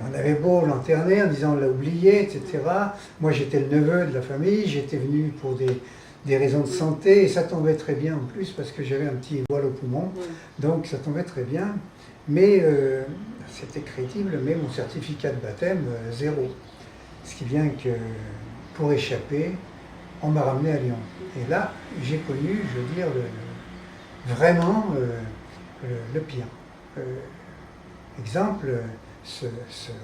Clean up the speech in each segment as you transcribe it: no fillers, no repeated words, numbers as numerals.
On avait beau lanterner en disant on l'a oublié, etc. Moi j'étais le neveu de la famille, j'étais venu pour des raisons de santé et ça tombait très bien en plus parce que j'avais un petit voile au poumon, donc ça tombait très bien. Mais c'était crédible, mais mon certificat de baptême, zéro. Ce qui vient que pour échapper, on m'a ramené à Lyon. Et là, j'ai connu, je veux dire, vraiment le pire. Exemple, ce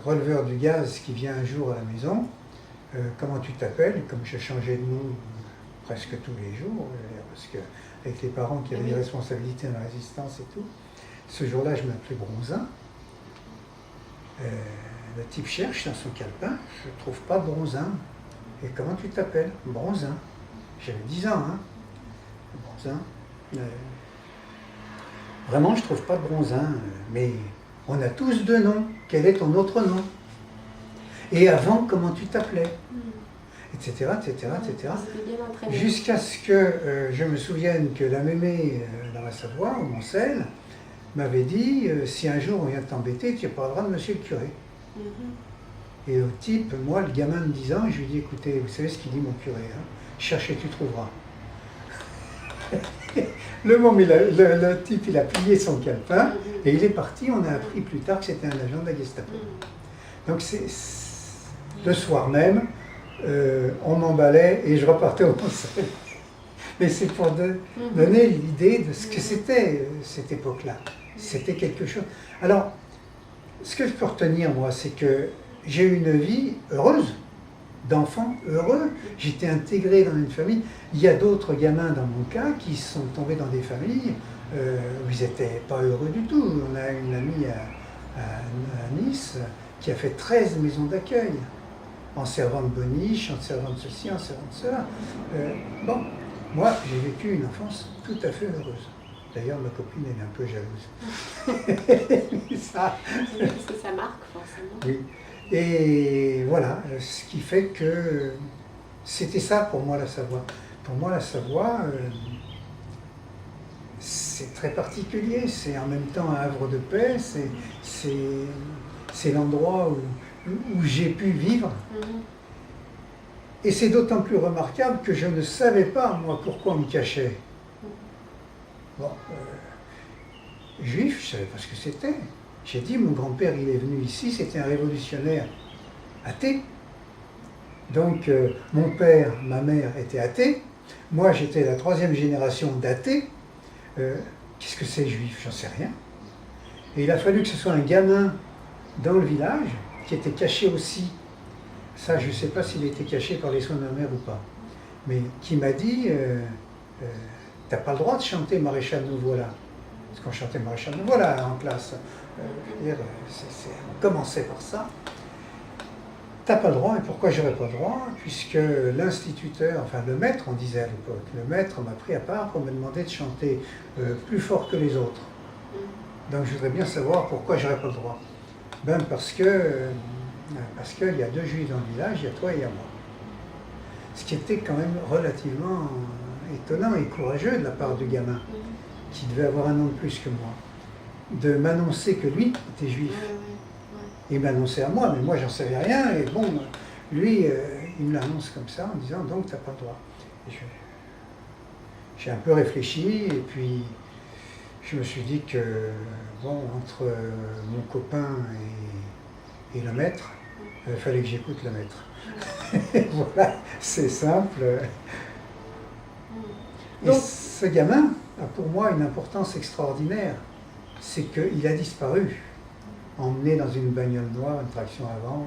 releveur du gaz qui vient un jour à la maison, comment tu t'appelles? Comme je changeais de nom presque tous les jours, parce qu'avec les parents qui avaient des responsabilités dans la résistance et tout, ce jour-là, je m'appelais Bronzin. Le type cherche dans son calepin, je ne trouve pas Bronzin. Et comment tu t'appelles? Bronzin. J'avais 10 ans, hein. Bronzin. Vraiment, je ne trouve pas de Bronzin, mais on a tous deux noms. Quel est ton autre nom? Et avant, comment tu t'appelais? Etc., etc., etc. Jusqu'à ce que je me souvienne que la mémé dans la Savoie, au Moncel, m'avait dit si un jour on vient t'embêter, tu parleras de monsieur le curé. Et au type, moi, le gamin de 10 ans, je lui dis écoutez, vous savez ce qu'il dit mon curé, hein, cherche et tu trouveras. Le type, il a plié son calepin et il est parti. On a appris plus tard que c'était un agent de la Gestapo. Donc le soir même, on m'emballait et je repartais au Moncel. Mais c'est pour donner l'idée de ce que c'était cette époque-là. C'était quelque chose. Alors, ce que je peux retenir, moi, c'est que j'ai eu une vie heureuse, d'enfants heureux. J'étais intégré dans une famille. Il y a d'autres gamins dans mon cas qui sont tombés dans des familles où ils n'étaient pas heureux du tout. On a une amie à Nice qui a fait 13 maisons d'accueil, en servant de boniche, en servant de ceci, en servant de cela. Bon, moi, j'ai vécu une enfance tout à fait heureuse. D'ailleurs, ma copine, elle est un peu jalouse. Ça... Parce que ça marque, forcément. Oui. Et voilà, ce qui fait que c'était ça pour moi la Savoie. Pour moi la Savoie, c'est très particulier, c'est en même temps un havre de paix, c'est l'endroit où j'ai pu vivre. Et c'est d'autant plus remarquable que je ne savais pas, moi, pourquoi on me cachait. Bon, juif, je ne savais pas ce que c'était. J'ai dit, mon grand-père, il est venu ici, c'était un révolutionnaire athée. Donc, mon père, ma mère étaient athées. Moi, j'étais la 3e génération d'athées. Qu'est-ce que c'est juif? J'en sais rien. Et il a fallu que ce soit un gamin dans le village qui était caché aussi. Ça, je ne sais pas s'il était caché par les soins de ma mère ou pas. Mais qui m'a dit, t'as pas le droit de chanter Maréchal nous voilà. Parce qu'on chantait Maréchal nous voilà en classe. Je veux dire, on commençait par ça. T'as pas le droit, et pourquoi j'aurais pas le droit? Puisque l'instituteur, enfin le maître, on disait à l'époque, le maître m'a pris à part pour me demander de chanter plus fort que les autres. Donc je voudrais bien savoir pourquoi j'aurais pas le droit. Ben parce qu'il y a 2 juifs dans le village, il y a toi et il y a moi. Ce qui était quand même relativement étonnant et courageux de la part du gamin, qui devait avoir un an de plus que moi, de m'annoncer que lui était juif. Il m'annonçait à moi, mais moi j'en savais rien, et bon, lui, il me l'annonce comme ça, en disant donc t'as pas le droit. J'ai un peu réfléchi, et puis je me suis dit que, bon, entre mon copain et le maître, il fallait que j'écoute le maître. Voilà, c'est simple. Et ce gamin a pour moi une importance extraordinaire, c'est qu'il a disparu, emmené dans une bagnole noire, une traction avant,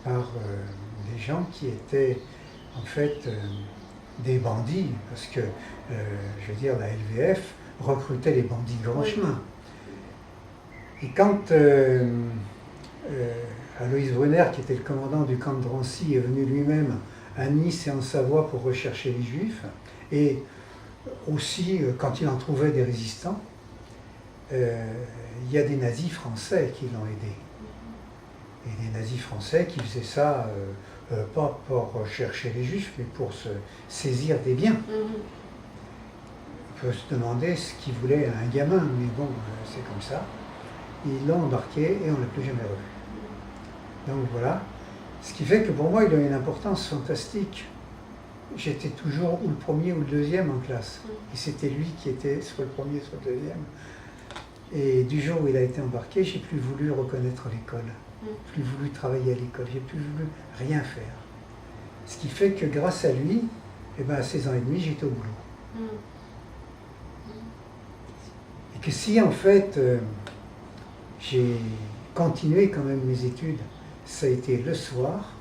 par des gens qui étaient en fait des bandits, parce que, je veux dire, la LVF recrutait les bandits de grand chemin. Et quand Aloïs Brunner, qui était le commandant du camp de Drancy, est venu lui-même à Nice et en Savoie pour rechercher les Juifs, et aussi quand il en trouvait des résistants, il y a des nazis français qui l'ont aidé. Et des nazis français qui faisaient ça, pas pour rechercher les Juifs, mais pour se saisir des biens. On peut se demander ce qu'il voulait à un gamin, mais bon, c'est comme ça. Ils l'ont embarqué et on ne l'a plus jamais revu. Donc voilà. Ce qui fait que pour moi, il a une importance fantastique. J'étais toujours ou le premier ou le deuxième en classe. Et c'était lui qui était soit le premier, soit le deuxième. Et du jour où il a été embarqué, j'ai plus voulu reconnaître l'école. Plus voulu travailler à l'école. J'ai plus voulu rien faire. Ce qui fait que grâce à lui, eh ben, à 16 ans et demi, j'étais au boulot. Et que si en fait, j'ai continué quand même mes études, ça a été le soir,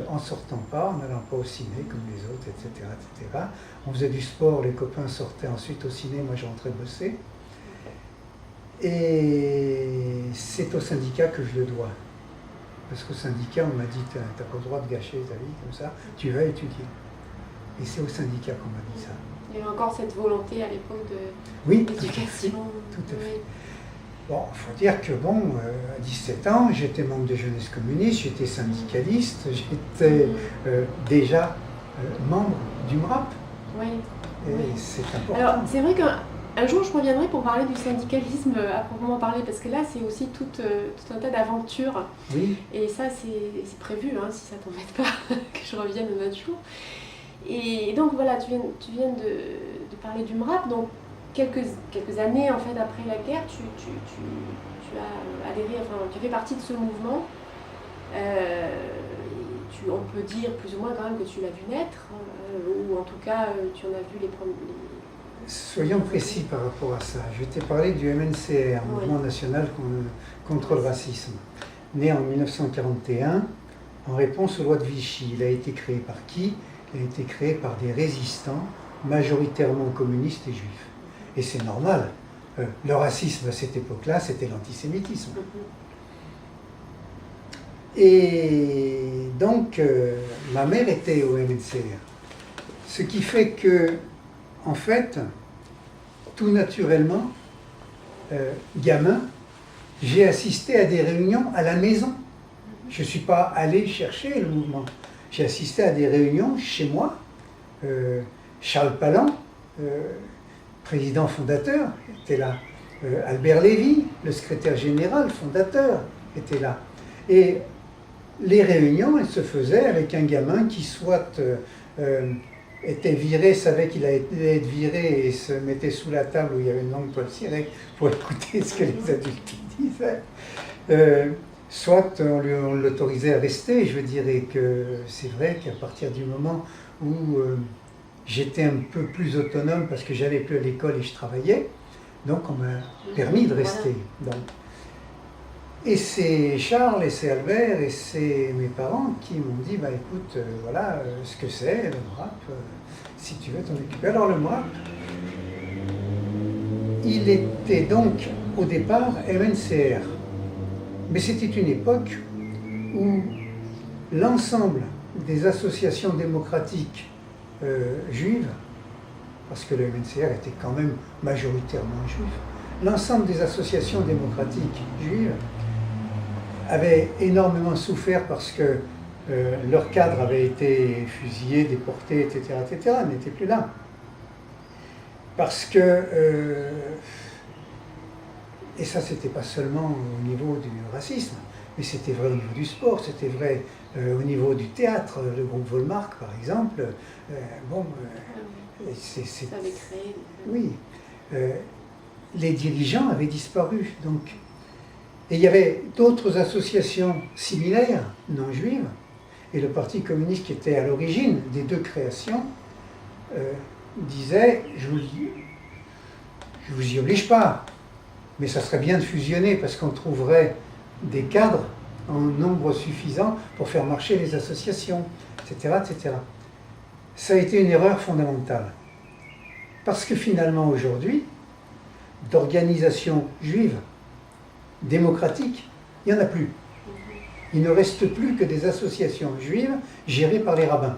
en sortant pas, en n'allant pas au ciné comme les autres, etc., etc. On faisait du sport, les copains sortaient ensuite au ciné, moi je rentrais bosser. Et c'est au syndicat que je le dois. Parce qu'au syndicat, on m'a dit, tu n'as pas le droit de gâcher ta vie comme ça, tu vas étudier. Et c'est au syndicat qu'on m'a dit ça. Il y avait encore cette volonté à l'époque Oui, d'éducation. Tout à fait. Bon, il faut dire que bon, à 17 ans, j'étais membre de Jeunesse communiste, j'étais syndicaliste, j'étais déjà membre du MRAP. Oui. Et c'est important. Alors, c'est vrai qu'un jour, je reviendrai pour parler du syndicalisme à proprement parler, parce que là, c'est aussi tout un tas d'aventures. Oui. Et ça, c'est prévu, hein, si ça ne t'embête pas, que je revienne un autre jour. Et donc, voilà, tu viens de parler du MRAP. Donc, quelques années en fait après la guerre, tu as adhéré, enfin tu fais partie de ce mouvement. On peut dire plus ou moins quand même que tu l'as vu naître, ou en tout cas tu en as vu les premiers. Soyons précis par rapport à ça. Je vais te parler du MNCR, Mouvement national contre le racisme. Né en 1941, en réponse aux lois de Vichy. Il a été créé par qui? Il a été créé par des résistants, majoritairement communistes et juifs. Et c'est normal. Le racisme à cette époque-là, c'était l'antisémitisme. Et donc, ma mère était au MNCR. Ce qui fait que, en fait, tout naturellement, gamin, j'ai assisté à des réunions à la maison. Je ne suis pas allé chercher le mouvement. J'ai assisté à des réunions chez moi. Charles Palan, président fondateur, était là. Albert Lévy, le secrétaire général fondateur, était là. Et les réunions, elles se faisaient avec un gamin qui soit était viré, savait qu'il allait être viré et se mettait sous la table où il y avait une longue toile cirée pour écouter ce que les adultes disaient. Soit on l'autorisait à rester, je veux dire, et que c'est vrai qu'à partir du moment où j'étais un peu plus autonome parce que j'allais plus à l'école et je travaillais, donc on m'a permis de rester. Donc. Et c'est Charles et c'est Albert et c'est mes parents qui m'ont dit, bah écoute, voilà ce que c'est, le MRAP, si tu veux t'en occuper. Alors le MRAP, il était donc au départ MNCR. Mais c'était une époque où l'ensemble des associations démocratiques juives, parce que le MNCR était quand même majoritairement juif, l'ensemble des associations démocratiques juives avaient énormément souffert parce que leurs cadres avaient été fusillés, déportés, etc., etc., n'étaient plus là. Parce que, et ça c'était pas seulement au niveau du racisme, mais c'était vrai au niveau du sport, c'était vrai au niveau du théâtre, le groupe Volmark par exemple, ça avait créé. Oui, les dirigeants avaient disparu, donc. Et il y avait d'autres associations similaires, non juives, et le Parti communiste qui était à l'origine des deux créations disait, je vous y oblige pas, mais ça serait bien de fusionner parce qu'on trouverait des cadres en nombre suffisant pour faire marcher les associations, etc., etc. Ça a été une erreur fondamentale. Parce que finalement aujourd'hui, d'organisations juives démocratiques, il n'y en a plus. Il ne reste plus que des associations juives gérées par les rabbins.